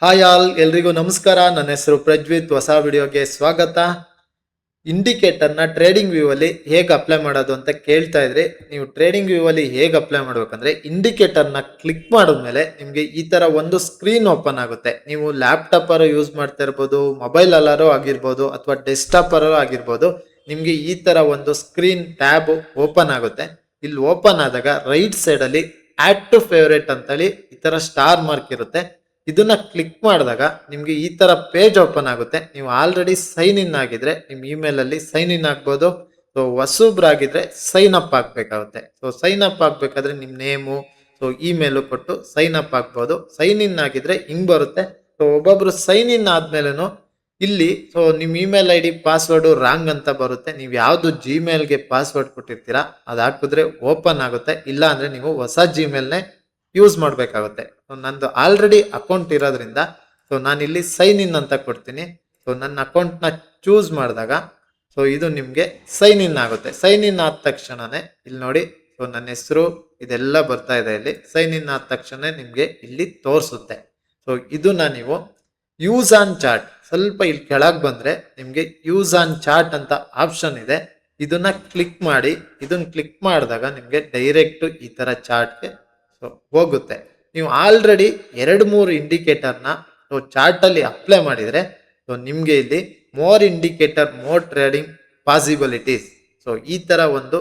Hi all, ಎಲ್ರಿಗೂ ನಮಸ್ಕಾರ. ನನ್ನ ಹೆಸರು ಪ್ರಜ್ವಿತ್. ಹೊಸ ವಿಡಿಯೋಗೆ ಸ್ವಾಗತ. ಇಂಡಿಕೇಟರ್ನ ಟ್ರೇಡಿಂಗ್ ವ್ಯೂ ಅಲ್ಲಿ ಹೇಗೆ ಅಪ್ಲೈ ಮಾಡೋದು ಅಂತ ಕೇಳ್ತಾ ಇದ್ರಿ. ನೀವು ಟ್ರೇಡಿಂಗ್ ವ್ಯೂ ಅಲ್ಲಿ ಹೇಗೆ ಅಪ್ಲೈ ಮಾಡ್ಬೇಕಂದ್ರೆ, ಇಂಡಿಕೇಟರ್ನ ಕ್ಲಿಕ್ ಮಾಡಿದ್ಮೇಲೆ ನಿಮಗೆ ಈ ತರ ಒಂದು ಸ್ಕ್ರೀನ್ ಓಪನ್ ಆಗುತ್ತೆ. ನೀವು ಲ್ಯಾಪ್ಟಾಪ್ ಅರು ಯೂಸ್ ಮಾಡ್ತಾ ಇರ್ಬೋದು, ಮೊಬೈಲ್ ಅಲ್ಲಾರು ಆಗಿರ್ಬೋದು, ಅಥವಾ ಡೆಸ್ಕ್ಟಾಪ್ ಅರು ಆಗಿರ್ಬೋದು. ನಿಮ್ಗೆ ಈ ತರ ಒಂದು ಸ್ಕ್ರೀನ್ ಟ್ಯಾಬ್ ಓಪನ್ ಆಗುತ್ತೆ. ಇಲ್ಲಿ ಓಪನ್ ಆದಾಗ ರೈಟ್ ಸೈಡ್ ಅಲ್ಲಿ ಆಡ್ ಟು ಫೇವರೇಟ್ ಅಂತೇಳಿ ಈ ತರ ಸ್ಟಾರ್ ಮಾರ್ಕ್ ಇರುತ್ತೆ. ಇದನ್ನ ಕ್ಲಿಕ್ ಮಾಡಿದಾಗ ನಿಮ್ಗೆ ಈ ತರ ಪೇಜ್ ಓಪನ್ ಆಗುತ್ತೆ. ನೀವು ಆಲ್ರೆಡಿ ಸೈನ್ ಇನ್ ಆಗಿದ್ರೆ ನಿಮ್ ಇಮೇಲ್ ಅಲ್ಲಿ ಸೈನ್ ಇನ್ ಆಗ್ಬೋದು. ಸೊ ಹೊಸಬ್ರಾಗಿದ್ರೆ ಸೈನ್ ಅಪ್ ಆಗ್ಬೇಕಾಗುತ್ತೆ. ಸೊ ಸೈನ್ ಅಪ್ ಆಗ್ಬೇಕಾದ್ರೆ ನಿಮ್ ನೇಮು, ಸೊ ಇಮೇಲ್ ಕೊಟ್ಟು ಸೈನ್ ಅಪ್ ಆಗ್ಬೋದು. ಸೈನ್ ಇನ್ ಆಗಿದ್ರೆ ಹಿಂಗ್ ಬರುತ್ತೆ. ಸೊ ಒಬ್ಬೊಬ್ರು ಸೈನ್ ಇನ್ ಆದ್ಮೇಲೆನು ಇಲ್ಲಿ ಸೊ ನಿಮ್ email I D password wrong ಅಂತ ಬರುತ್ತೆ. ನೀವು ಯಾವ್ದು ಜಿಮೇಲ್ಗೆ ಪಾಸ್ವರ್ಡ್ ಕೊಟ್ಟಿರ್ತೀರಾ ಅದು ಹಾಕಿದ್ರೆ ಓಪನ್ ಆಗುತ್ತೆ. ಇಲ್ಲ ಅಂದ್ರೆ ನೀವು ಹೊಸ ಜಿಮೇಲ್ನೇ ಯೂಸ್ ಮಾಡಬೇಕಾಗುತ್ತೆ. ನಂದು ಆಲ್ರೆಡಿ ಅಕೌಂಟ್ ಇರೋದ್ರಿಂದ ಸೊ ನಾನು ಇಲ್ಲಿ ಸೈನ್ ಇನ್ ಅಂತ ಕೊಡ್ತೀನಿ. ಸೊ ನನ್ನ ಅಕೌಂಟ್ನ ಚೂಸ್ ಮಾಡಿದಾಗ ಸೊ ಇದು ನಿಮಗೆ ಸೈನ್ ಇನ್ ಆಗುತ್ತೆ. ಸೈನ್ ಇನ್ ಆದ ತಕ್ಷಣನೇ ಇಲ್ಲಿ ನೋಡಿ, ಸೊ ನನ್ನ ಹೆಸರು ಇದೆಲ್ಲ ಬರ್ತಾ ಇದೆ. ಇಲ್ಲಿ ಸೈನ್ ಇನ್ ಆದ ತಕ್ಷಣ ನಿಮಗೆ ಇಲ್ಲಿ ತೋರಿಸುತ್ತೆ. ಸೊ ಇದನ್ನ ನೀವು ಯೂಸ್ ಆನ್ ಚಾರ್ಟ್, ಸ್ವಲ್ಪ ಇಲ್ಲಿ ಕೆಳಗೆ ಬಂದ್ರೆ ನಿಮಗೆ ಯೂಸ್ ಆನ್ ಚಾರ್ಟ್ ಅಂತ ಆಪ್ಷನ್ ಇದೆ. ಇದನ್ನ ಕ್ಲಿಕ್ ಮಾಡಿ. ಇದನ್ನ ಕ್ಲಿಕ್ ಮಾಡಿದಾಗ ನಿಮಗೆ ಡೈರೆಕ್ಟ್ ಈ ತರ ಚಾರ್ಟ್ಗೆ ಸೊ ಹೋಗುತ್ತೆ. ನೀವು ಆಲ್ರೆಡಿ 2-3 ಇಂಡಿಕೇಟರ್ನ ಚಾರ್ಟ್ ಅಲ್ಲಿ ಅಪ್ಲೈ ಮಾಡಿದ್ರೆ ಸೊ ನಿಮ್ಗೆ ಇಲ್ಲಿ more indicator more trading possibilities, so ಈ ತರ ಒಂದು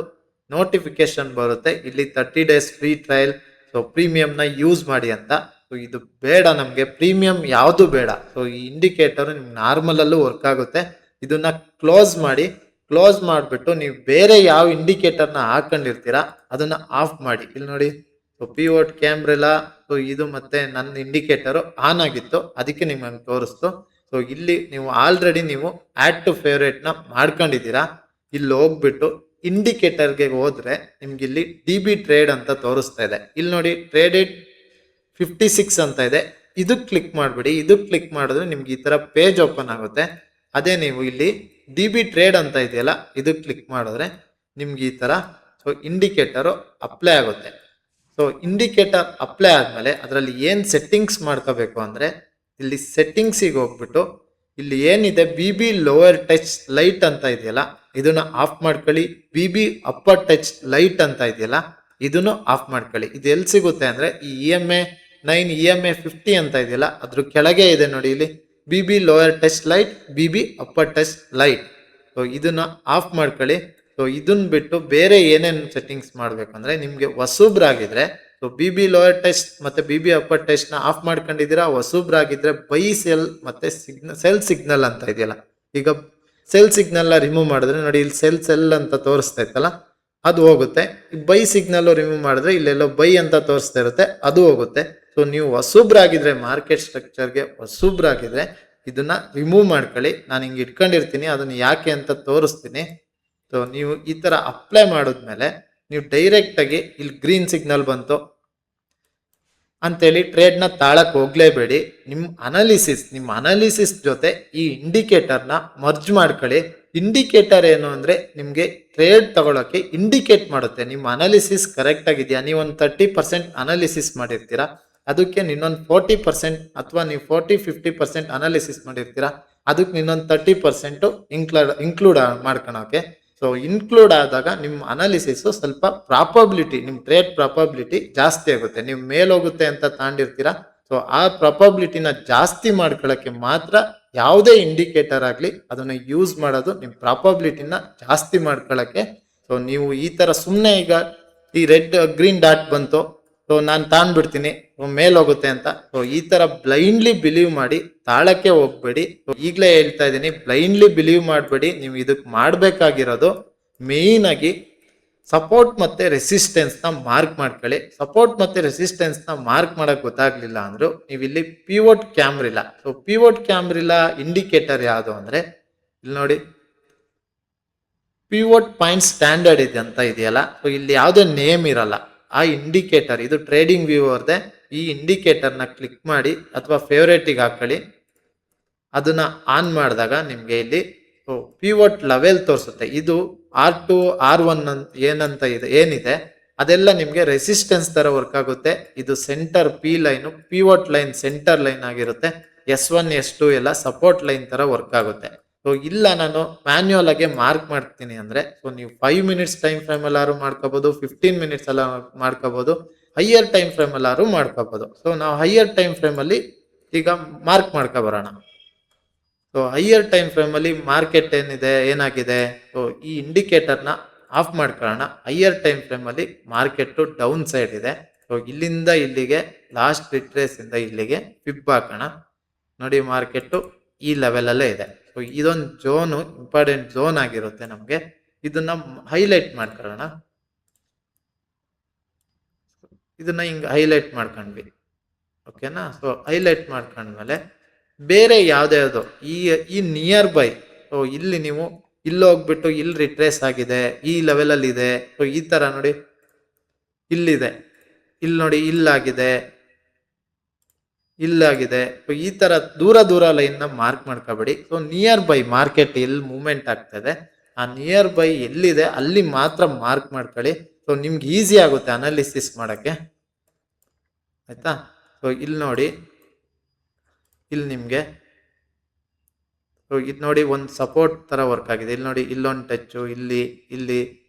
ನೋಟಿಫಿಕೇಶನ್ ಬರುತ್ತೆ. ಇಲ್ಲಿ 30 days ಫ್ರೀ ಟ್ರಯಲ್, ಸೊ ಪ್ರೀಮಿಯಂನ ಯೂಸ್ ಮಾಡಿ ಅಂತ. ಸೊ ಇದು ಬೇಡ, ನಮಗೆ ಪ್ರೀಮಿಯಂ ಯಾವುದು ಬೇಡ. ಸೊ ಈ ಇಂಡಿಕೇಟರ್ ನಿಮ್ಗೆ ನಾರ್ಮಲ್ ಅಲ್ಲೂ ವರ್ಕ್ ಆಗುತ್ತೆ. ಇದನ್ನ ಕ್ಲೋಸ್ ಮಾಡಿ. ಕ್ಲೋಸ್ ಮಾಡಿಬಿಟ್ಟು ನೀವು ಬೇರೆ ಯಾವ ಇಂಡಿಕೇಟರ್ನ ಹಾಕೊಂಡಿರ್ತೀರಾ ಅದನ್ನ ಆಫ್ ಮಾಡಿ. ಇಲ್ಲಿ ನೋಡಿ, ಸೊ ಪಿವೋಟ್ ಕ್ಯಾಮ್ರೆಲಾ, ಸೊ ಇದು ಮತ್ತೆ ನನ್ನ ಇಂಡಿಕೇಟರ್ ಆನ್ ಆಗಿತ್ತು, ಅದಕ್ಕೆ ನಿಮ್ಗೆ ತೋರಿಸ್ತು. ಸೊ ಇಲ್ಲಿ ನೀವು ಆಲ್ರೆಡಿ ನೀವು ಆಡ್ ಟು ಫೇವರೇಟ್ ನ ಮಾಡ್ಕೊಂಡಿದ್ದೀರಾ. ಇಲ್ಲಿ ಹೋಗ್ಬಿಟ್ಟು ಇಂಡಿಕೇಟರ್ಗೆ ಹೋದ್ರೆ ನಿಮ್ಗೆ ಇಲ್ಲಿ DB ಟ್ರೇಡ್ ಅಂತ ತೋರಿಸ್ತಾ ಇದೆ. ಇಲ್ಲಿ ನೋಡಿ, ಟ್ರೇಡೆಡ್ 56 ಅಂತ ಇದೆ. ಇದು ಕ್ಲಿಕ್ ಮಾಡ್ಬಿಡಿ. ಇದು ಕ್ಲಿಕ್ ಮಾಡಿದ್ರೆ ನಿಮ್ಗೆ ಈ ತರ ಪೇಜ್ ಓಪನ್ ಆಗುತ್ತೆ. ಅದೇ ನೀವು ಇಲ್ಲಿ DB ಟ್ರೇಡ್ ಅಂತ ಇದೆಯಲ್ಲ, ಇದು ಕ್ಲಿಕ್ ಮಾಡಿದ್ರೆ ನಿಮ್ಗೆ ಈ ತರ ಸೊ ಇಂಡಿಕೇಟರ್ ಅಪ್ಲೈ ಆಗುತ್ತೆ. ಸೊ ಇಂಡಿಕೇಟರ್ ಅಪ್ಲೈ ಆದ್ಮೇಲೆ ಅದರಲ್ಲಿ ಏನ್ ಸೆಟ್ಟಿಂಗ್ಸ್ ಮಾಡ್ಕೋಬೇಕು ಅಂದ್ರೆ, ಇಲ್ಲಿ ಸೆಟ್ಟಿಂಗ್ಸಿಗೆ ಹೋಗ್ಬಿಟ್ಟು ಇಲ್ಲಿ ಏನಿದೆ BB ಲೋವರ್ ಟಚ್ ಲೈಟ್ ಅಂತ ಇದೆಯಲ್ಲ, ಇದನ್ನ ಆಫ್ ಮಾಡ್ಕೊಳ್ಳಿ. BB ಅಪ್ಪರ್ ಟಚ್ ಲೈಟ್ ಅಂತ ಇದೆಯಲ್ಲ, ಇದನ್ನು ಆಫ್ ಮಾಡ್ಕೊಳ್ಳಿ. ಇದು ಎಲ್ಲಿ ಸಿಗುತ್ತೆ ಅಂದ್ರೆ ಈ EMA 9 EMA 50 ಅಂತ ಇದೆಯಲ್ಲ, ಅದ್ರ ಕೆಳಗೆ ಇದೆ ನೋಡಿ. ಇಲ್ಲಿ BB lower touch light, BB upper touch light. So ಇದನ್ನ ಆಫ್ ಮಾಡ್ಕೊಳ್ಳಿ. ಸೊ ಇದನ್ನ ಬಿಟ್ಟು ಬೇರೆ ಏನೇನು ಸೆಟ್ಟಿಂಗ್ಸ್ ಮಾಡ್ಬೇಕಂದ್ರೆ, ನಿಮ್ಗೆ ಹೊಸಬ್ರಾಗಿದ್ರೆ ಸೊ BB ಲೋಯರ್ ಟೆಸ್ಟ್ ಮತ್ತೆ BB ಅಪ್ಪರ್ ಟೆಸ್ಟ್ ನ ಆಫ್ ಮಾಡ್ಕೊಂಡಿದ್ದೀರಾ. ಹೊಸಬ್ರಾಗಿದ್ರೆ ಬೈ ಸೆಲ್ ಮತ್ತೆ ಸೆಲ್ ಸಿಗ್ನಲ್ ಅಂತ ಇದೆಯಲ್ಲ, ಈಗ ಸೆಲ್ ಸಿಗ್ನಲ್ ನ ರಿಮೂವ್ ಮಾಡಿದ್ರೆ ನೋಡಿ, ಇಲ್ಲಿ ಸೆಲ್ ಅಂತ ತೋರಿಸ್ತಾ ಇತ್ತಲ್ಲ, ಅದು ಹೋಗುತ್ತೆ. ಬೈ ಸಿಗ್ನಲ್ ರಿಮೂವ್ ಮಾಡಿದ್ರೆ ಇಲ್ಲೆಲ್ಲೋ ಬೈ ಅಂತ ತೋರಿಸ್ತಾ ಇರುತ್ತೆ, ಅದು ಹೋಗುತ್ತೆ. ಸೊ ನೀವು ಹೊಸಬ್ರಾಗಿದ್ರೆ, ಮಾರ್ಕೆಟ್ ಸ್ಟ್ರಕ್ಚರ್ಗೆ ಹೊಸಬ್ರಾಗಿದ್ರೆ ಇದನ್ನ ರಿಮೂವ್ ಮಾಡ್ಕೊಳ್ಳಿ. ನಾನು ಹಿಂಗೆ ಇಟ್ಕೊಂಡಿರ್ತೀನಿ, ಅದನ್ನ ಯಾಕೆ ಅಂತ ತೋರಿಸ್ತೀನಿ. ಸೊ ನೀವು ಈ ತರ ಅಪ್ಲೈ ಮಾಡಿದ್ಮೇಲೆ ನೀವು ಡೈರೆಕ್ಟ್ ಆಗಿ ಇಲ್ಲಿ ಗ್ರೀನ್ ಸಿಗ್ನಲ್ ಬಂತು ಅಂತೇಳಿ ಟ್ರೇಡ್ ನ ತಾಳಕ್ ಹೋಗ್ಲೇಬೇಡಿ. ನಿಮ್ಮ ಅನಾಲಿಸಿಸ್ ಜೊತೆ ಈ ಇಂಡಿಕೇಟರ್ನ ಮರ್ಜ್ ಮಾಡ್ಕೊಳ್ಳಿ. ಇಂಡಿಕೇಟರ್ ಏನು ಅಂದ್ರೆ, ನಿಮ್ಗೆ ಟ್ರೇಡ್ ತಗೊಳಕ್ಕೆ ಇಂಡಿಕೇಟ್ ಮಾಡುತ್ತೆ ನಿಮ್ಮ ಅನಾಲಿಸಿಸ್ ಕರೆಕ್ಟ್ ಆಗಿದೆಯಾ. ನೀವು ಒಂದು 30% ಅನಾಲಿಸಿಸ್ ಮಾಡಿರ್ತೀರಾ, ಅದಕ್ಕೆ ಇನ್ನೊಂದು 40% ಅಥವಾ ನೀವು 40-50% ಅನಾಲಿಸಿಸ್ ಮಾಡಿರ್ತೀರಾ, ಅದಕ್ಕೆ ಇನ್ನೊಂದು 30% ಇನ್ಕ್ಲೂಡ್ ಮಾಡ್ಕೊಳಕ್ಕೆ. ಸೊ ಇನ್ಕ್ಲೂಡ್ ಆದಾಗ ನಿಮ್ಮ ಅನಾಲಿಸಿಸ್ ಸ್ವಲ್ಪ ಪ್ರಾಪಬಿಲಿಟಿ, ನಿಮ್ಮ ಟ್ರೇಡ್ ಪ್ರಾಪಬಿಲಿಟಿ ಜಾಸ್ತಿ ಆಗುತ್ತೆ. ನೀವು ಮೇಲೋಗುತ್ತೆ ಅಂತ ತಾಂಡಿರ್ತೀರಾ, ಸೊ ಆ ಪ್ರಾಪಬಿಲಿಟಿನ ಜಾಸ್ತಿ ಮಾಡ್ಕೊಳ್ಳೋಕ್ಕೆ ಮಾತ್ರ ಯಾವುದೇ ಇಂಡಿಕೇಟರ್ ಆಗಲಿ ಅದನ್ನ ಯೂಸ್ ಮಾಡೋದು. ನಿಮ್ಮ ಪ್ರಾಪಬಿಲಿಟಿನ ಜಾಸ್ತಿ ಮಾಡ್ಕೊಳ್ಳೋಕ್ಕೆ. ಸೊ ನೀವು ಈ ತರ ಸುಮ್ಮನೆ, ಈಗ ಈ ಗ್ರೀನ್ ಡಾಟ್ ಬಂತು, ಸೊ ನಾನು ತಾಂಡ್ಬಿಡ್ತೀನಿ ಮೇಲೋಗುತ್ತೆ ಅಂತ. ಸೊ ಈ ತರ ಬ್ಲೈಂಡ್ಲಿ ಬಿಲೀವ್ ಮಾಡಿ ತಾಳಕ್ಕೆ ಹೋಗ್ಬೇಡಿ. ಈಗಲೇ ಹೇಳ್ತಾ ಇದ್ದೀನಿ, ಬ್ಲೈಂಡ್ಲಿ ಬಿಲೀವ್ ಮಾಡಬೇಡಿ. ನೀವು ಇದಕ್ಕೆ ಮಾಡಬೇಕಾಗಿರೋದು ಮೇನ್ ಆಗಿ ಸಪೋರ್ಟ್ ಮತ್ತೆ ರೆಸಿಸ್ಟೆನ್ಸ್ ನ ಮಾರ್ಕ್ ಮಾಡ್ಕೊಳ್ಳಿ. ಸಪೋರ್ಟ್ ಮತ್ತೆ ರೆಸಿಸ್ಟೆನ್ಸ್ ನ ಮಾರ್ಕ್ ಮಾಡಕ್ ಗೊತ್ತಾಗ್ಲಿಲ್ಲ ಅಂದ್ರು ನೀವು ಇಲ್ಲಿ ಪಿವೋಟ್ ಕ್ಯಾಮ್ರಿಲಾ, ಸೊ ಪಿವೋಟ್ ಕ್ಯಾಮ್ರಿಲಾ ಇಂಡಿಕೇಟರ್ ಯಾವುದು ಅಂದ್ರೆ, ಇಲ್ಲಿ ನೋಡಿ, ಪಿವೋಟ್ ಪಾಯಿಂಟ್ ಸ್ಟ್ಯಾಂಡರ್ಡ್ ಇದೆ ಅಂತ ಇದೆಯಲ್ಲ, ಸೊ ಇಲ್ಲಿ ಯಾವುದೇ ನೇಮ್ ಇರಲ್ಲ. ಆ ಇಂಡಿಕೇಟರ್ ಇದು ಟ್ರೇಡಿಂಗ್ ವ್ಯೂ ಅವ್ರದೆ. ಈ ಇಂಡಿಕೇಟರ್ ನ ಕ್ಲಿಕ್ ಮಾಡಿ ಅಥವಾ ಫೇವರೇಟಿಗೆ ಹಾಕೊಳ್ಳಿ. ಅದನ್ನ ಆನ್ ಮಾಡಿದಾಗ ನಿಮ್ಗೆ ಇಲ್ಲಿ ಪಿವೋಟ್ ಲೆವೆಲ್ ತೋರಿಸುತ್ತೆ. ಇದು R2 R1 ಏನಂತ ಇದೆ, ಏನಿದೆ ಅದೆಲ್ಲ ನಿಮಗೆ ರೆಸಿಸ್ಟೆನ್ಸ್ ತರ ವರ್ಕ್ ಆಗುತ್ತೆ. ಇದು centre P line, pivot line centre line ಆಗಿರುತ್ತೆ. S1 S2 ಎಲ್ಲ ಸಪೋರ್ಟ್ ಲೈನ್ ತರ ವರ್ಕ್ ಆಗುತ್ತೆ. ಸೊ ಇಲ್ಲ ನಾನು ಮ್ಯಾನ್ಯುಯಲ್ ಆಗಿ ಮಾರ್ಕ್ ಮಾಡ್ತೀನಿ ಅಂದ್ರೆ ಸೊ ನೀವು 5 ಮಿನಿಟ್ಸ್ ಟೈಮ್ ಫ್ರೇಮ್ ಎಲ್ಲಾರು ಮಾಡ್ಕೋಬಹುದು, 15 ಮಿನಿಟ್ಸ್ ಎಲ್ಲ ಮಾಡ್ಕೋಬಹುದು, ಹೈಯರ್ ಟೈಮ್ ಫ್ರೇಮ್ ಎಲ್ಲಾರು ಮಾಡ್ಕೋಬಹುದು. ಸೊ ನಾವು ಹೈಯರ್ ಟೈಮ್ ಫ್ರೇಮ್ ಅಲ್ಲಿ ಈಗ ಮಾರ್ಕ್ ಮಾಡ್ಕೊ ಬರೋಣ. ಸೊ ಹೈಯರ್ ಟೈಮ್ ಫ್ರೇಮ್ ಅಲ್ಲಿ ಮಾರ್ಕೆಟ್ ಏನಾಗಿದೆ, ಸೊ ಈ ಇಂಡಿಕೇಟರ್ ನ ಆಫ್ ಮಾಡ್ಕೊಳ್ಳೋಣ. ಹೈಯರ್ ಟೈಮ್ ಫ್ರೇಮ್ ಅಲ್ಲಿ ಮಾರ್ಕೆಟ್ ಡೌನ್ ಸೈಡ್ ಇದೆ. ಸೊ ಇಲ್ಲಿಂದ ಇಲ್ಲಿಗೆ ಲಾಸ್ಟ್ ರಿಟ್ರೇಸ್ ಇಂದ ಇಲ್ಲಿಗೆ ಫಿಬ್ ಹಾಕೋಣ. ನೋಡಿ ಮಾರ್ಕೆಟ್ ಈ ಲೆವೆಲ್ ಅಲ್ಲೇ ಇದೆ. ಸೊ ಇದೊಂದು ಝೋನು ಇಂಪಾರ್ಟೆಂಟ್ ಝೋನ್ ಆಗಿರುತ್ತೆ ನಮಗೆ. ಇದನ್ನ ಹೈಲೈಟ್ ಮಾಡ್ಕೊಳ್ಳೋಣ. ಇದನ್ನ ಹಿಂಗ್ ಹೈಲೈಟ್ ಮಾಡ್ಕೊಂಡ್ವಿ, ಓಕೆನಾ. ಸೊ ಹೈಲೈಟ್ ಮಾಡ್ಕೊಂಡ್ಮೇಲೆ ಬೇರೆ ಯಾವ್ದು ಈ ನಿಯರ್ ಬೈ, ಸೊ ಇಲ್ಲಿ ನೀವು ಇಲ್ಲಿ ಹೋಗ್ಬಿಟ್ಟು ಇಲ್ಲಿ ರಿಟ್ರೇಸ್ ಆಗಿದೆ, ಈ ಲೆವೆಲ್ ಅಲ್ಲಿ ಇದೆ. ಸೊ ಈ ತರ ನೋಡಿ ಇಲ್ಲಿದೆ, ಇಲ್ಲಿ ನೋಡಿ ಇಲ್ಲಾಗಿದೆ, ಇಲ್ಲಾಗಿದೆ. ಸೊ ಈ ತರ ದೂರ ಲೈನ್ ನ ಮಾರ್ಕ್ ಮಾಡ್ಕೋಬೇಡಿ. ಸೊ ನಿಯರ್ ಬೈ ಮಾರ್ಕೆಟ್ ಎಲ್ಲಿ ಮೂವ್ಮೆಂಟ್ ಆಗ್ತದೆ ಆ ನಿಯರ್ ಬೈ ಎಲ್ಲಿದೆ ಅಲ್ಲಿ ಮಾತ್ರ ಮಾರ್ಕ್ ಮಾಡ್ಕೊಳ್ಳಿ. ಸೊ ನಿಮ್ಗೆ ಈಸಿ ಆಗುತ್ತೆ ಅನಾಲಿಸಿಸ್ ಮಾಡಕ್ಕೆ, ಆಯ್ತಾ. ಸೊ ಇಲ್ಲಿ ನೋಡಿ, ಇಲ್ಲಿ ನಿಮ್ಗೆ ಇದು ನೋಡಿ ಒಂದು ಸಪೋರ್ಟ್ ತರ ವರ್ಕ್ ಆಗಿದೆ. ಇಲ್ಲಿ ನೋಡಿ ಇಲ್ಲೊಂದು ಟಚ್ಚು, ಇಲ್ಲಿ ಇಲ್ಲಿ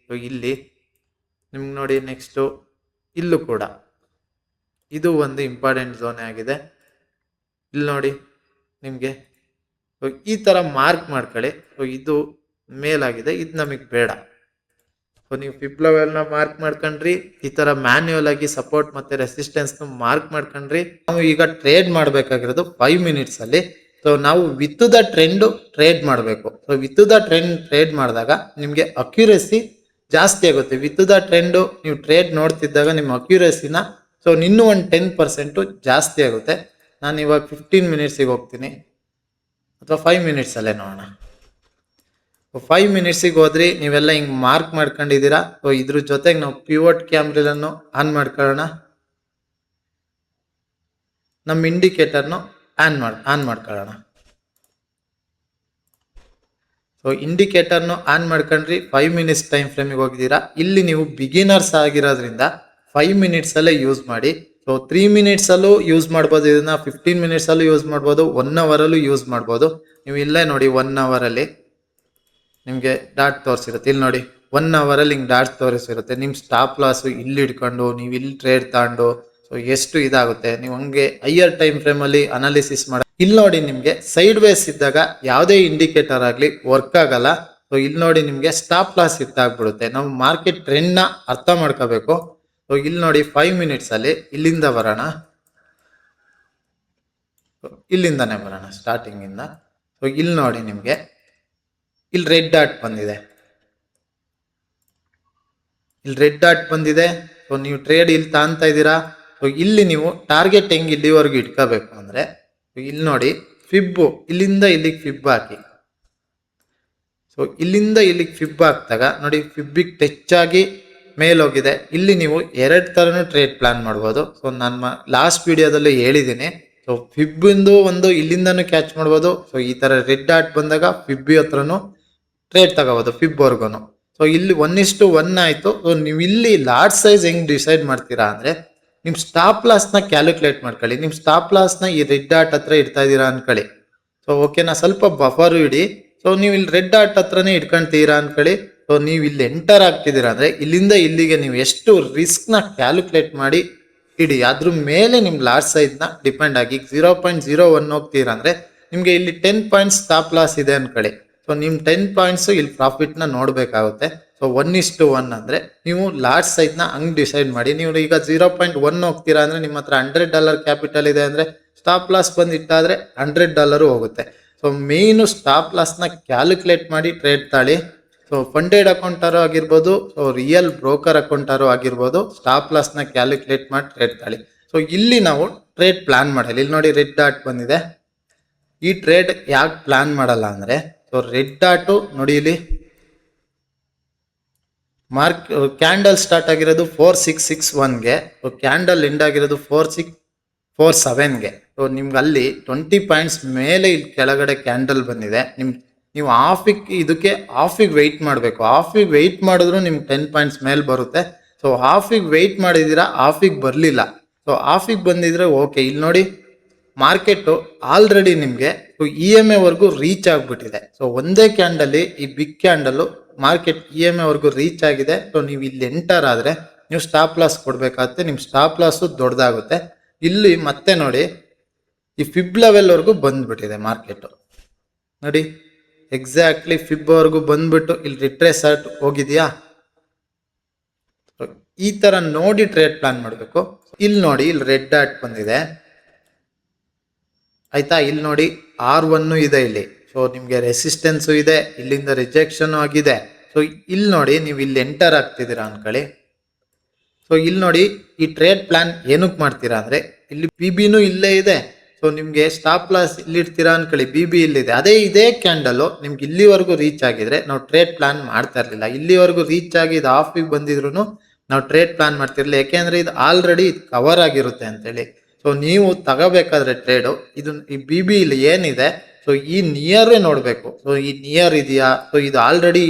ಇಲ್ಲಿ ನಿಮ್ಗೆ ನೋಡಿ ನೆಕ್ಸ್ಟ್ ಇಲ್ಲೂ ಕೂಡ ಇದು ಒಂದು ಇಂಪಾರ್ಟೆಂಟ್ ಝೋನ್ ಆಗಿದೆ. ಇಲ್ಲಿ ನೋಡಿ ನಿಮ್ಗೆ ಈ ತರ ಮಾರ್ಕ್ ಮಾಡ್ಕೊಳ್ಳಿ. ಸೊ ಇದು ಮೇಲಾಗಿದೆ, ಇದು ನಮಗೆ ಬೇಡ. ಸೊ ನೀವು ಫಿಬ್ ಲೆವೆಲ್ ನ ಮಾರ್ಕ್ ಮಾಡ್ಕೊಂಡ್ರಿ, ಈ ತರ ಮ್ಯಾನ್ಯುಯಲ್ ಆಗಿ ಸಪೋರ್ಟ್ ಮತ್ತೆ ರೆಸಿಸ್ಟೆನ್ಸ್ ಮಾರ್ಕ್ ಮಾಡ್ಕೊಂಡ್ರಿ. ನಾವು ಈಗ ಟ್ರೇಡ್ ಮಾಡ್ಬೇಕಾಗಿರೋದು 5 ಮಿನಿಟ್ಸ್ ಅಲ್ಲಿ. ಸೊ ನಾವು ವಿತ್ ದ ಟ್ರೆಂಡ್ ಟ್ರೇಡ್ ಮಾಡಬೇಕು. So with the trend trade ಮಾಡಿದಾಗ ನಿಮ್ಗೆ ಅಕ್ಯುರಸಿ ಜಾಸ್ತಿ ಆಗುತ್ತೆ. ವಿತ್ ದ ಟ್ರೆಂಡ್ ನೀವು ಟ್ರೇಡ್ ನೋಡ್ತಿದ್ದಾಗ ನಿಮ್ಮ ಅಕ್ಯುರಸಿನ ಸೊ ಇನ್ನೂ ಒಂದು 10% ಜಾಸ್ತಿ ಆಗುತ್ತೆ. ನಾನು ಇವಾಗ 15 ಮಿನಿಟ್ಸಿಗೆ ಹೋಗ್ತೀನಿ, ಅಥವಾ 5 ಮಿನಿಟ್ಸ್ ಅಲ್ಲೇ ನೋಡೋಣ. 5 ಮಿನಿಟ್ಸಿಗೆ ಹೋದ್ರಿ, ನೀವೆಲ್ಲ ಹಿಂಗ್ ಮಾರ್ಕ್ ಮಾಡ್ಕೊಂಡಿದ್ದೀರಾ. ಸೊ ಇದ್ರ ಜೊತೆಗೆ ನಾವು ಪಿವೋಟ್ ಕ್ಯಾಮ್ರನ್ನು ಆನ್ ಮಾಡ್ಕೊಳ್ಳೋಣ. ನಮ್ಮ ಇಂಡಿಕೇಟರ್ನು ಆನ್ ಮಾಡ್ಕೊಳ್ಳೋಣ. ಸೊ ಇಂಡಿಕೇಟರ್ನು ಆನ್ ಮಾಡ್ಕೊಂಡ್ರಿ, 5 ಮಿನಿಟ್ಸ್ ಟೈಮ್ ಫ್ರೇಮಿಗೆ ಹೋಗಿದ್ದೀರಾ. ಇಲ್ಲಿ ನೀವು ಬಿಗಿನರ್ಸ್ ಆಗಿರೋದ್ರಿಂದ 5 ಮಿನಿಟ್ಸ್ ಅಲ್ಲೇ ಯೂಸ್ ಮಾಡಿ. ಸೊ 3 ಮಿನಿಟ್ಸ್ ಅಲ್ಲೂ ಯೂಸ್ ಮಾಡ್ಬೋದು, ಇದನ್ನ 15 ಮಿನಿಟ್ಸ್ ಅಲ್ಲೂ ಯೂಸ್ ಮಾಡ್ಬೋದು, 1 ಅವರ್ ಅಲ್ಲೂ ಯೂಸ್ ಮಾಡ್ಬೋದು. ನೀವು ಇಲ್ಲೇ ನೋಡಿ 1 ಅವರ್ ಅಲ್ಲಿ ನಿಮ್ಗೆ ಡಾಟ್ ತೋರಿಸಿರುತ್ತೆ. ಇಲ್ಲಿ ನೋಡಿ 1 ಅವರ್ ಅಲ್ಲಿ ಹಿಂಗ್ ಡಾಟ್ ತೋರಿಸಿರುತ್ತೆ. ನಿಮ್ ಸ್ಟಾಪ್ ಲಾಸ್ ಇಲ್ಲಿ ಇಟ್ಕೊಂಡು ನೀವು ಇಲ್ಲಿ ಟ್ರೇಡ್ ತಗೊಂಡು ಸೊ ಎಷ್ಟು ಇದಾಗುತ್ತೆ. ನೀವು ಹಂಗೆ ಹೈಯರ್ ಟೈಮ್ ಫ್ರೇಮ್ ಅಲ್ಲಿ ಅನಾಲಿಸಿಸ್ ಮಾಡಿ. ಇಲ್ಲಿ ನೋಡಿ ನಿಮ್ಗೆ ಸೈಡ್ ವೇಸ್ ಇದ್ದಾಗ ಯಾವುದೇ ಇಂಡಿಕೇಟರ್ ಆಗ್ಲಿ ವರ್ಕ್ ಆಗಲ್ಲ. ಸೊ ಇಲ್ಲಿ ನೋಡಿ ನಿಮ್ಗೆ ಸ್ಟಾಪ್ ಲಾಸ್ ಆಗ್ಬಿಡುತ್ತೆ. ನಾವು ಮಾರ್ಕೆಟ್ ಟ್ರೆಂಡ್ ನ ಅರ್ಥ ಮಾಡ್ಕೋಬೇಕು. ಸೊ ಇಲ್ಲಿ ನೋಡಿ 5 ಮಿನಿಟ್ಸ್ ಅಲ್ಲಿ ಇಲ್ಲಿಂದ ಬರೋಣ, ಇಲ್ಲಿಂದಾನೆ ಬರೋಣ ಸ್ಟಾರ್ಟಿಂಗ್ ಇಂದ. ಸೊ ಇಲ್ಲಿ ನೋಡಿ ನಿಮ್ಗೆ ಇಲ್ಲಿ ರೆಡ್ ಡಾಟ್ ಬಂದಿದೆ, ಇಲ್ಲಿ ರೆಡ್ ಡಾಟ್ ಬಂದಿದೆ. ಸೊ ನೀವು ಟ್ರೇಡ್ ಇಲ್ಲಿ ತಾಂತ ಇದ್ದೀರಾ. ಸೊ ಇಲ್ಲಿ ನೀವು ಟಾರ್ಗೆಟ್ ಹೆಂಗ್ ಇಲ್ಲಿವರೆಗೂ ಇಟ್ಕೋಬೇಕು ಅಂದ್ರೆ ಇಲ್ಲಿ ನೋಡಿ ಫಿಬ್ ಇಲ್ಲಿಂದ ಇಲ್ಲಿಗೆ ಫಿಬ್ ಹಾಕಿ. ಸೊ ಇಲ್ಲಿಂದ ಇಲ್ಲಿಗೆ ಫಿಬ್ ಹಾಕ್ದಾಗ ನೋಡಿ ಫಿಬ್ಬಿಗೆ ಟಚ್ ಆಗಿ ಮೇಲೋಗಿದೆ. ಇಲ್ಲಿ ನೀವು 2 ತರನು ಟ್ರೇಡ್ ಪ್ಲಾನ್ ಮಾಡ್ಬೋದು. ಸೊ ನಾನು ಲಾಸ್ಟ್ ವಿಡಿಯೋದಲ್ಲಿ ಹೇಳಿದ್ದೀನಿ. ಸೊ ಫಿಬ್ ಒಂದು ಇಲ್ಲಿಂದನೂ ಕ್ಯಾಚ್ ಮಾಡ್ಬೋದು. ಸೊ ಈ ತರ ರೆಡ್ ಡಾಟ್ ಬಂದಾಗ ಫಿಬ್ ಹತ್ರನು ಟ್ರೇಡ್ ತಗೋಬಹುದು ಫಿಬ್ವರ್ಗುನು. ಸೊ ಇಲ್ಲಿ 1:1 ಆಯ್ತು. ಸೊ ನೀವು ಇಲ್ಲಿ ಲಾರ್ಜ್ ಸೈಜ್ ಹೆಂಗ್ ಡಿಸೈಡ್ ಮಾಡ್ತೀರಾ ಅಂದ್ರೆ ನಿಮ್ ಸ್ಟಾಪ್ ಲಾಸ್ ನ ಕ್ಯಾಲ್ಕುಲೇಟ್ ಮಾಡ್ಕೊಳ್ಳಿ. ನಿಮ್ ಸ್ಟಾಪ್ ಲಾಸ್ ನ ಈ ರೆಡ್ ಡಾಟ್ ಹತ್ರ ಇಡ್ತಾ ಇದೀರಾ ಅನ್ಕೊಳ್ಳಿ. ಸೊ ಓಕೆನಾ, ಸ್ವಲ್ಪ ಬಫರ್ ಇಡಿ. ಸೊ ನೀವು ಇಲ್ಲಿ ರೆಡ್ ಡಾಟ್ ಹತ್ರನೇ ಇಟ್ಕೊಂತೀರಾ ಅನ್ಕೊಳ್ಳಿ. ಸೊ ನೀವು ಇಲ್ಲಿ ಎಂಟರ್ ಆಗ್ತಿದ್ದೀರಾ ಅಂದ್ರೆ ಇಲ್ಲಿಂದ ಇಲ್ಲಿಗೆ ನೀವು ಎಷ್ಟು ರಿಸ್ಕ್ ನ ಕ್ಯಾಲ್ಕುಲೇಟ್ ಮಾಡಿ ಇಡಿ. ಅದ್ರ ಮೇಲೆ ನಿಮ್ ಲಾರ್ಜ್ ಸೈಜ್ ನ ಡಿಪೆಂಡ್ ಆಗಿ 0.01 ಹೋಗ್ತೀರಾ ಅಂದ್ರೆ ನಿಮ್ಗೆ ಇಲ್ಲಿ 10 ಪಾಯಿಂಟ್ಸ್ ಸ್ಟಾಪ್ ಲಾಸ್ ಇದೆ ಅನ್ಕೊಳ್ಳಿ. ಸೊ ನಿಮ್ 10 ಪಾಯಿಂಟ್ಸ್ ಇಲ್ಲಿ ಪ್ರಾಫಿಟ್ ನ ನೋಡ್ಬೇಕಾಗುತ್ತೆ. ಸೊ 1:1 ಅಂದ್ರೆ ನೀವು ಲಾರ್ಜ್ ಸೈಜ್ ನ ಹಂಗ್ ಡಿಸೈಡ್ ಮಾಡಿ. ನೀವು ಈಗ 0.1 ಹೋಗ್ತೀರಾ ಅಂದ್ರೆ ನಿಮ್ಮ ಹತ್ರ $100 ಕ್ಯಾಪಿಟಲ್ ಇದೆ ಅಂದ್ರೆ ಸ್ಟಾಪ್ ಲಾಸ್ ಬಂದು ಇಟ್ಟಾದ್ರೆ $100 ಹೋಗುತ್ತೆ. ಸೊ ಮೇನ್ ಸ್ಟಾಪ್ ಲಾಸ್ ನ ಕ್ಯಾಲ್ಕುಲೇಟ್ ಮಾಡಿ ಟ್ರೇಡ್ ತಾಳಿ. ಸೊ ಫಂಡೆಡ್ ಅಕೌಂಟಾರು ಆಗಿರ್ಬೋದು, ಸೊ ರಿಯಲ್ ಬ್ರೋಕರ್ ಅಕೌಂಟಾರು ಆಗಿರ್ಬೋದು, ಸ್ಟಾಪ್ ಲಾಸ್ ನ ಕ್ಯಾಲ್ಕುಲೇಟ್ ಮಾಡಿ ಟ್ರೇಡ್ ತಾಳಿ. ಸೊ ಇಲ್ಲಿ ನಾವು ಟ್ರೇಡ್ ಪ್ಲಾನ್ ಮಾಡಲ್ಲ. ಇಲ್ಲಿ ನೋಡಿ ರೆಡ್ ಡಾಟ್ ಬಂದಿದೆ. ಈ ಟ್ರೇಡ್ ಯಾಕೆ ಪ್ಲಾನ್ ಮಾಡಲ್ಲ ಅಂದ್ರೆ ಸೊ ರೆಡ್ ಡಾಟು ನೋಡಿ ಇಲ್ಲಿ ಕ್ಯಾಂಡಲ್ ಸ್ಟಾರ್ಟ್ ಆಗಿರೋದು 4661ಗೆ, ಕ್ಯಾಂಡಲ್ ಎಂಡ್ ಆಗಿರೋದು 4647ಗೆ. ಸೊ ನಿಮ್ಗೆ ಅಲ್ಲಿ 20 ಪಾಯಿಂಟ್ಸ್ ಮೇಲೆ ಇಲ್ಲಿ ಕೆಳಗಡೆ ಕ್ಯಾಂಡಲ್ ಬಂದಿದೆ. ನೀವು ಇದಕ್ಕೆ ಹಾಫಿಗೆ ವೆಯ್ಟ್ ಮಾಡಬೇಕು. ಹಾಫಿಗೆ ವೆಯ್ಟ್ ಮಾಡಿದ್ರು ನಿಮ್ಗೆ 10 ಪಾಯಿಂಟ್ಸ್ ಮೇಲೆ ಬರುತ್ತೆ. ಸೊ ಹಾಫಿಗೆ ವೆಯ್ಟ್ ಮಾಡಿದ್ದೀರಾ, ಹಾಫಿಗೆ ಬರಲಿಲ್ಲ. ಸೊ ಹಾಫಿಗೆ ಬಂದಿದ್ರೆ ಓಕೆ. ಇಲ್ಲಿ ನೋಡಿ ಮಾರ್ಕೆಟು ಆಲ್ರೆಡಿ ನಿಮಗೆ EMA ವರೆಗೂ ರೀಚ್ ಆಗಿಬಿಟ್ಟಿದೆ. ಸೊ ಒಂದೇ ಕ್ಯಾಂಡಲ್ಲಿ ಈ ಬಿಗ್ ಕ್ಯಾಂಡಲ್ಲು ಮಾರ್ಕೆಟ್ EMA ವರೆಗೂ ರೀಚ್ ಆಗಿದೆ. ಸೊ ನೀವು ಇಲ್ಲಿ ಎಂಟರ್ ಆದರೆ ನೀವು ಸ್ಟಾಪ್ ಲಾಸ್ ಕೊಡಬೇಕಾಗುತ್ತೆ. ನಿಮ್ಮ ಸ್ಟಾಪ್ ಲಾಸು ದೊಡ್ಡದಾಗುತ್ತೆ. ಇಲ್ಲಿ ಮತ್ತೆ ನೋಡಿ ಈ ಫಿಬ್ ಲೆವೆಲ್ವರೆಗೂ ಬಂದ್ಬಿಟ್ಟಿದೆ ಮಾರ್ಕೆಟು. ನೋಡಿ ಎಕ್ಸಾಕ್ಟ್ಲಿ ಫಿಬ್ವರೆಗೂ ಬಂದ್ಬಿಟ್ಟು ಇಲ್ಲಿ ರಿಟ್ರೇಸ್ ಆಗಿ ಹೋಗಿದೆಯಾ. ಈ ತರ ನೋಡಿ ಟ್ರೇಡ್ ಪ್ಲಾನ್ ಮಾಡಬೇಕು. ಇಲ್ಲಿ ನೋಡಿ ಇಲ್ಲಿ ರೆಡ್ ಡಾಟ್ ಬಂದಿದೆ ಆಯ್ತಾ. ಇಲ್ಲಿ ನೋಡಿ R1 ಇದೆ ಇಲ್ಲಿ. ಸೊ ನಿಮಗೆ ರೆಸಿಸ್ಟೆನ್ಸು ಇದೆ, ಇಲ್ಲಿಂದ ರಿಜೆಕ್ಷನ್ ಆಗಿದೆ. ಸೊ ಇಲ್ಲಿ ನೋಡಿ ನೀವು ಇಲ್ಲಿ ಎಂಟರ್ ಆಗ್ತಿದ್ದೀರಾ ಅನ್ಕೊಳ್ಳಿ. ಸೊ ಇಲ್ಲಿ ನೋಡಿ ಈ ಟ್ರೇಡ್ ಪ್ಲಾನ್ ಏನಕ್ಕೆ ಮಾಡ್ತೀರಾ ಅಂದ್ರೆ ಇಲ್ಲಿ BBನೂ ಇಲ್ಲೇ ಇದೆ. ಸೊ ನಿಮಗೆ ಸ್ಟಾಪ್ ಲಾಸ್ ಇಲ್ಲಿ ಇಡ್ತೀರಾ ಅನ್ಕೊಳ್ಳಿ, BB ಇಲ್ಲಿದೆ. ಇದೇ ಕ್ಯಾಂಡಲ್ ನಿಮ್ಗೆ ಇಲ್ಲಿವರೆಗೂ ರೀಚ್ ಆಗಿದ್ರೆ ನಾವು ಟ್ರೇಡ್ ಪ್ಲಾನ್ ಮಾಡ್ತಾ ಇರಲಿಲ್ಲ. ಇಲ್ಲಿವರೆಗೂ ರೀಚ್ ಆಗಿ ಇದು ಹಾಫಿಗೆ ಬಂದಿದ್ರು ನಾವು ಟ್ರೇಡ್ ಪ್ಲಾನ್ ಮಾಡ್ತಿರ್ಲಿಲ್ಲ. ಯಾಕೆಂದ್ರೆ ಇದು ಆಲ್ರೆಡಿ ಕವರ್ ಆಗಿರುತ್ತೆ ಅಂತೇಳಿ. ಸೊ ನೀವು ತಗೋಬೇಕಾದ್ರೆ ಟ್ರೇಡು ಇದು ಈ BB ಇಲ್ಲಿ ಏನಿದೆ, ಸೊ ಈ ನಿಯರೇ ನೋಡಬೇಕು. ಸೊ ಈ ನಿಯರ್ ಇದೆಯಾ, ಸೊ ಇದು ಆಲ್ರೆಡಿ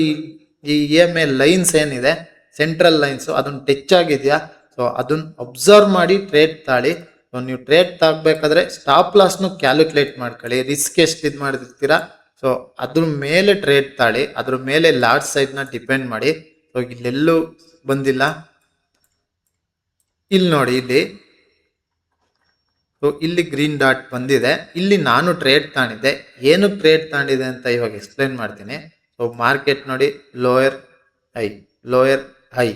ಈ EMA ಲೈನ್ಸ್ ಏನಿದೆ ಸೆಂಟ್ರಲ್ ಲೈನ್ಸು ಅದನ್ನ ಟಚ್ ಆಗಿದೆಯಾ, ಸೊ ಅದನ್ನ ಅಬ್ಸರ್ವ್ ಮಾಡಿ ಟ್ರೇಡ್ ತಾಳಿ. ಸೊ ನೀವು ಟ್ರೇಡ್ ತಗಬೇಕಾದ್ರೆ ಸ್ಟಾಪ್ ಲಾಸ್ನು ಕ್ಯಾಲ್ಕುಲೇಟ್ ಮಾಡ್ಕೊಳ್ಳಿ, ರಿಸ್ಕ್ ಎಷ್ಟು ಇದು ಮಾಡಿರ್ತೀರಾ ಸೊ ಅದ್ರ ಮೇಲೆ ಟ್ರೇಡ್ ತಾಳಿ, ಅದ್ರ ಮೇಲೆ ಲಾರ್ಜ್ ಸೈಜ್ನ ಡಿಪೆಂಡ್ ಮಾಡಿ. ಸೊ ಇಲ್ಲೆಲ್ಲೂ ಬಂದಿಲ್ಲ. ಇಲ್ಲಿ ನೋಡಿ ಇಲ್ಲಿ ಸೊ ಇಲ್ಲಿ ಗ್ರೀನ್ ಡಾಟ್ ಬಂದಿದೆ. ಇಲ್ಲಿ ನಾನು ಟ್ರೇಡ್ ತಾಣಿದ್ದೆ. ಏನು ಟ್ರೇಡ್ ತಾಣಿದೆ ಅಂತ ಇವಾಗ ಎಕ್ಸ್ಪ್ಲೇನ್ ಮಾಡ್ತೀನಿ. ಸೊ ಮಾರ್ಕೆಟ್ ನೋಡಿ lower high, lower high.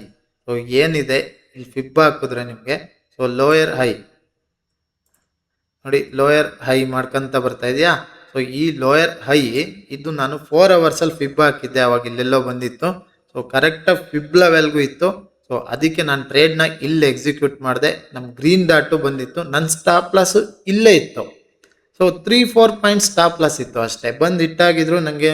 So ಏನಿದೆ ಇಲ್ಲಿ ಫಿಬ್ ಹಾಕಿದ್ರೆ ನಿಮಗೆ ಸೊ ಲೋಯರ್ ಹೈ ನೋಡಿ, ಲೋಯರ್ ಹೈ ಮಾಡ್ಕೊಂತ ಬರ್ತಾ ಇದೆಯಾ. ಸೊ ಈ ಲೋಯರ್ ಹೈ ಇದು ನಾನು 4 ಅವರ್ಸಲ್ಲಿ ಫಿಬ್ ಹಾಕಿದ್ದೆ, ಅವಾಗ ಇಲ್ಲೆಲ್ಲೋ ಬಂದಿತ್ತು. ಸೊ ಕರೆಕ್ಟಾಗಿ ಫಿಬ್ ಲೆವೆಲ್ಗೂ ಇತ್ತು. ಸೊ ಅದಕ್ಕೆ ನಾನು ಟ್ರೇಡ್ನ ಇಲ್ಲಿ ಎಕ್ಸಿಕ್ಯೂಟ್ ಮಾಡಿದೆ. ನಮ್ಮ ಗ್ರೀನ್ ಡಾಟು ಬಂದಿತ್ತು, ನನ್ನ ಸ್ಟಾಪ್ ಲಾಸು ಇಲ್ಲೇ ಇತ್ತು. ಸೊ 3-4 ಪಾಯಿಂಟ್ ಸ್ಟಾಪ್ ಲಾಸ್ ಇತ್ತು ಅಷ್ಟೇ. ಬಂದು ಇಟ್ಟಾಗಿದ್ರು ನನಗೆ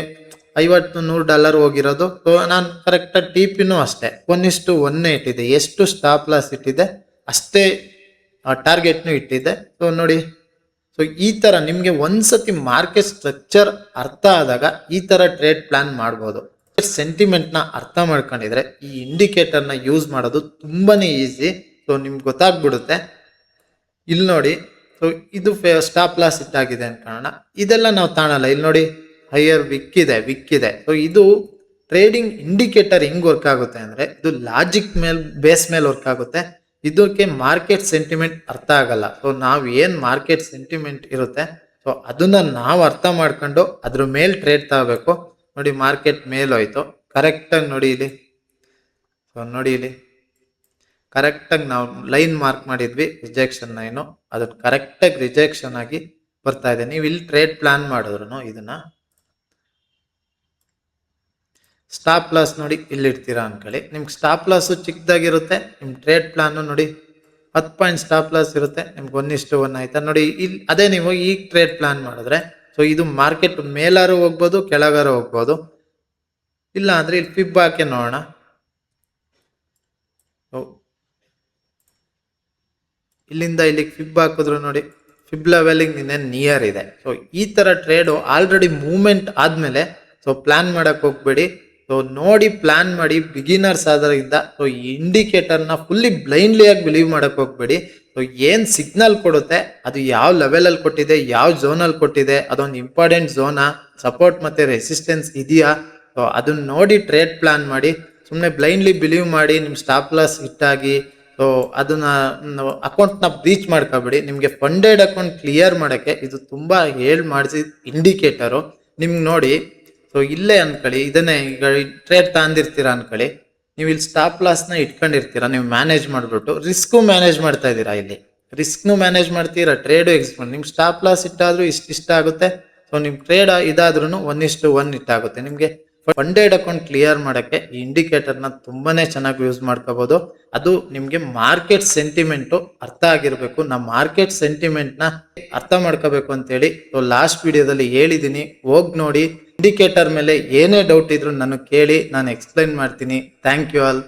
$50-100 ಹೋಗಿರೋದು. ಸೊ ನಾನು ಕರೆಕ್ಟಾಗಿ TPನೂ ಅಷ್ಟೇ 1:1 ಇಟ್ಟಿದ್ದೆ. ಎಷ್ಟು ಸ್ಟಾಪ್ ಲಾಸ್ ಇಟ್ಟಿದ್ದೆ ಅಷ್ಟೇ ಟಾರ್ಗೆಟ್ನು ಇಟ್ಟಿದ್ದೆ. ಸೊ ನೋಡಿ, ಸೊ ಈ ಥರ ನಿಮಗೆ ಒಂದ್ಸತಿ ಮಾರ್ಕೆಟ್ ಸ್ಟ್ರಕ್ಚರ್ ಅರ್ಥ ಆದಾಗ ಈ ಥರ ಟ್ರೇಡ್ ಪ್ಲಾನ್ ಮಾಡ್ಬೋದು. ಸೆಂಟಿಮೆಂಟ್ನ ಅರ್ಥ ಮಾಡ್ಕೊಂಡಿದ್ರೆ ಈ ಇಂಡಿಕೇಟರ್ನ ಯೂಸ್ ಮಾಡೋದು ತುಂಬಾನೇ ಈಸಿ. ಸೊ ನಿಮ್ಗೆ ಗೊತ್ತಾಗ್ಬಿಡುತ್ತೆ. ಇಲ್ಲಿ ನೋಡಿ, ಸೊ ಇದು ಸ್ಟಾಪ್ ಲಾಸ್ ಇಟ್ಟಾಗಿದೆ ಅನ್ಕೋಣ. ಇದೆಲ್ಲ ನಾವು ತಾಣಲ್ಲ. ಇಲ್ಲಿ ನೋಡಿ ಹೈಯರ್ ವಿಕ್ ಇದೆ. ಸೊ ಇದು ಟ್ರೇಡಿಂಗ್ ಇಂಡಿಕೇಟರ್ ಹೆಂಗ್ ವರ್ಕ್ ಆಗುತ್ತೆ ಅಂದ್ರೆ ಇದು ಲಾಜಿಕ್ ಬೇಸ್ ಮೇಲೆ ವರ್ಕ್ ಆಗುತ್ತೆ. ಇದಕ್ಕೆ ಮಾರ್ಕೆಟ್ ಸೆಂಟಿಮೆಂಟ್ ಅರ್ಥ ಆಗಲ್ಲ. ಸೊ ನಾವು ಏನು ಮಾರ್ಕೆಟ್ ಸೆಂಟಿಮೆಂಟ್ ಇರುತ್ತೆ ಸೊ ಅದನ್ನ ನಾವು ಅರ್ಥ ಮಾಡ್ಕೊಂಡು ಅದ್ರ ಮೇಲೆ ಟ್ರೇಡ್ ತಗೋಬೇಕು. ನೋಡಿ ಮಾರ್ಕೆಟ್ ಮೇಲೆ ಹೋಯ್ತು ಕರೆಕ್ಟಾಗಿ. ನೋಡಿ ಇಲ್ಲಿ, ಸೊ ನೋಡಿ ಇಲ್ಲಿ ಕರೆಕ್ಟಾಗಿ ನಾವು ಲೈನ್ ಮಾರ್ಕ್ ಮಾಡಿದ್ವಿ ರಿಜೆಕ್ಷನ್ ಲೈನು, ಅದನ್ನ ಕರೆಕ್ಟಾಗಿ ರಿಜೆಕ್ಷನ್ ಆಗಿ ಬರ್ತಾ ಇದೆ. ನೀವು ಇಲ್ಲಿ ಟ್ರೇಡ್ ಪ್ಲಾನ್ ಮಾಡಿದ್ರು ಇದನ್ನ ಸ್ಟಾಪ್ ಲಾಸ್ ನೋಡಿ ಇಲ್ಲಿ ಇಡ್ತೀರಾ ಅನ್ಕೊಳ್ಳಿ. ನಿಮ್ಗೆ ಸ್ಟಾಪ್ ಲಾಸು ಚಿಕ್ಕದಾಗಿರುತ್ತೆ. ನಿಮ್ಮ ಟ್ರೇಡ್ ಪ್ಲಾನು ನೋಡಿ 10 ಪಾಯಿಂಟ್ ಸ್ಟಾಪ್ ಲಾಸ್ ಇರುತ್ತೆ. ನಿಮ್ಗೆ 1:1 ಆಯ್ತಾ. ನೋಡಿ ಇಲ್ಲಿ ಅದೇ ನೀವು ಈಗ ಟ್ರೇಡ್ ಪ್ಲಾನ್ ಮಾಡಿದ್ರೆ ಸೊ ಇದು ಮಾರ್ಕೆಟ್ ಮೇಲಾರು ಹೋಗ್ಬೋದು, ಕೆಳಗಾರು ಹೋಗ್ಬೋದು. ಇಲ್ಲ ಅಂದ್ರೆ ಇಲ್ಲಿ ಫಿಬ್ ಹಾಕಿ ನೋಡೋಣ. ಇಲ್ಲಿಂದ ಇಲ್ಲಿಗೆ ಫಿಬ್ ಹಾಕಿದ್ರು ನೋಡಿ ಫಿಬ್ ಲೆವೆಲಿಗೆ ನಿನ್ನೆ ನಿಯರ್ ಇದೆ. ಸೊ ಈ ತರ ಟ್ರೇಡು ಆಲ್ರೆಡಿ ಮೂವ್ಮೆಂಟ್ ಆದ್ಮೇಲೆ ಸೊ ಪ್ಲಾನ್ ಮಾಡಕ್ ಹೋಗ್ಬೇಡಿ. ಸೊ ನೋಡಿ ಪ್ಲಾನ್ ಮಾಡಿ. ಬಿಗಿನರ್ಸ್ ಆದ್ರಿಂದ ಸೊ ಈ ಇಂಡಿಕೇಟರ್ನ ಫುಲ್ಲಿ ಬ್ಲೈಂಡ್ಲಿ ಆಗಿ ಬಿಲೀವ್ ಮಾಡಕ್ ಹೋಗ್ಬೇಡಿ. ಸೊ ಏನ್ ಸಿಗ್ನಲ್ ಕೊಡುತ್ತೆ ಅದು ಯಾವ ಲೆವೆಲಲ್ಲಿ ಕೊಟ್ಟಿದೆ, ಯಾವ ಝೋನಲ್ಲಿ ಕೊಟ್ಟಿದೆ, ಅದೊಂದು ಇಂಪಾರ್ಟೆಂಟ್ ಝೋನಾ, ಸಪೋರ್ಟ್ ಮತ್ತೆ ರೆಸಿಸ್ಟೆನ್ಸ್ ಇದೆಯಾ, ಸೊ ಅದನ್ನ ನೋಡಿ ಟ್ರೇಡ್ ಪ್ಲಾನ್ ಮಾಡಿ. ಸುಮ್ಮನೆ ಬ್ಲೈಂಡ್ಲಿ ಬಿಲೀವ್ ಮಾಡಿ ನಿಮ್ಮ ಸ್ಟಾಪ್ ಲಾಸ್ ಹಿಟ್ಟಾಗಿ ಸೊ ಅದನ್ನ ಅಕೌಂಟ್ನ ಬ್ರೀಚ್ ಮಾಡ್ಕೋಬೇಡಿ. ನಿಮಗೆ ಫಂಡೆಡ್ ಅಕೌಂಟ್ ಕ್ಲಿಯರ್ ಮಾಡೋಕ್ಕೆ ಇದು ತುಂಬಾ ಮಾಡಿಸಿ ಇಂಡಿಕೇಟರು. ನಿಮ್ಗೆ ನೋಡಿ ಸೊ ಇಲ್ಲೇ ಅನ್ಕೊಳ್ಳಿ, ಇದನ್ನೇ ಈಗ ಟ್ರೇಡ್ ತಂದಿರ್ತೀರಾ ಅನ್ಕೊಳ್ಳಿ, ನೀವು ಇಲ್ಲಿ ಸ್ಟಾಪ್ ಲಾಸ್ನ ಇಟ್ಕೊಂಡಿರ್ತೀರಾ, ನೀವು ಮ್ಯಾನೇಜ್ ಮಾಡಿಬಿಟ್ಟು ರಿಸ್ಕು ಮ್ಯಾನೇಜ್ ಮಾಡ್ತಾ ಇದ್ದೀರಾ. ಇಲ್ಲಿ ರಿಸ್ಕ್ನು ಮ್ಯಾನೇಜ್ ಮಾಡ್ತೀರಾ, ಟ್ರೇಡು ಎಕ್ಸ್ಪೋರ್ಟ್. ನಿಮ್ಗೆ ಸ್ಟಾಪ್ ಲಾಸ್ ಇಟ್ಟಾದ್ರೂ ಇಷ್ಟ ಆಗುತ್ತೆ. ಸೊ ನಿಮ್ಮ ಟ್ರೇಡ್ ಇದಾದ್ರೂ 1:1 ಇಟ್ಟಾಗುತ್ತೆ. ನಿಮಗೆ ಫಂಡೆಡ್ ಅಕೌಂಟ್ ಕ್ಲಿಯರ್ ಮಾಡೋಕ್ಕೆ ಈ ಇಂಡಿಕೇಟರ್ನ ತುಂಬಾನೇ ಚೆನ್ನಾಗಿ ಯೂಸ್ ಮಾಡ್ಕೋಬಹುದು. ಅದು ನಿಮಗೆ ಮಾರ್ಕೆಟ್ ಸೆಂಟಿಮೆಂಟು ಅರ್ಥ ಆಗಿರಬೇಕು. ನಾವು ಮಾರ್ಕೆಟ್ ಸೆಂಟಿಮೆಂಟ್ನ ಅರ್ಥ ಮಾಡ್ಕೋಬೇಕು ಅಂತೇಳಿ ಸೊ ಲಾಸ್ಟ್ ವಿಡಿಯೋದಲ್ಲಿ ಹೇಳಿದ್ದೀನಿ, ಹೋಗಿ ನೋಡಿ. ಇಂಡಿಕೇಟರ್ ಮೇಲೆ ಏನೇ ಡೌಟ್ ಇದ್ರು ನನಗೆ ಕೇಳಿ, ನಾನು ಎಕ್ಸ್ಪ್ಲೈನ್ ಮಾಡ್ತೀನಿ. Thank you all.